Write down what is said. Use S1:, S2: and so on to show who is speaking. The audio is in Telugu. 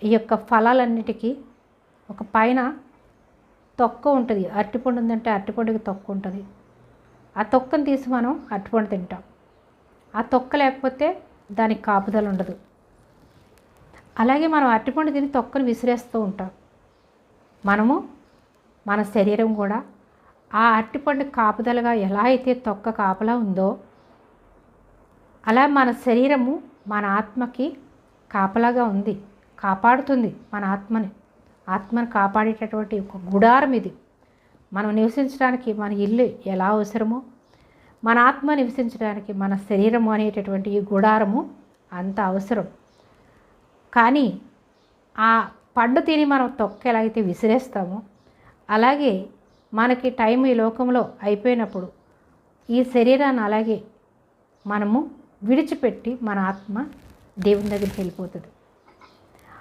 S1: ఈ యొక్క ఫలాలన్నిటికీ ఒక పైన తొక్క ఉంటుంది. అరటిపండు ఉందంటే అరటిపండుకి తొక్క ఉంటుంది. ఆ తొక్కను తీసి మనం అరటిపండు తింటాం. ఆ తొక్క లేకపోతే దానికి కాపుదల ఉండదు. అలాగే మనం అరటిపండు తిని తొక్కను విసిరేస్తూ ఉంటాం. మనము మన శరీరం కూడా ఆ అరటిపండు కాపుదలగా ఎలా అయితే తొక్క కాపలా ఉందో అలా మన శరీరము మన ఆత్మకి కాపలాగా ఉంది, కాపాడుతుంది. మన ఆత్మను కాపాడేటటువంటి ఒక గుడారం ఇది. మనం నివసించడానికి మన ఇల్లు ఎలా అవసరమో మన ఆత్మ నివసించడానికి మన శరీరము అనేటటువంటి ఈ గుడారము అంత అవసరం. కానీ ఆ పండు తిని మనం తొక్క ఎలా అయితే విసిరేస్తామో అలాగే మనకి టైం ఈ లోకంలో అయిపోయినప్పుడు ఈ శరీరాన్ని అలాగే మనము విడిచిపెట్టి మన ఆత్మ దేవుని దగ్గరికి వెళ్ళిపోతుంది.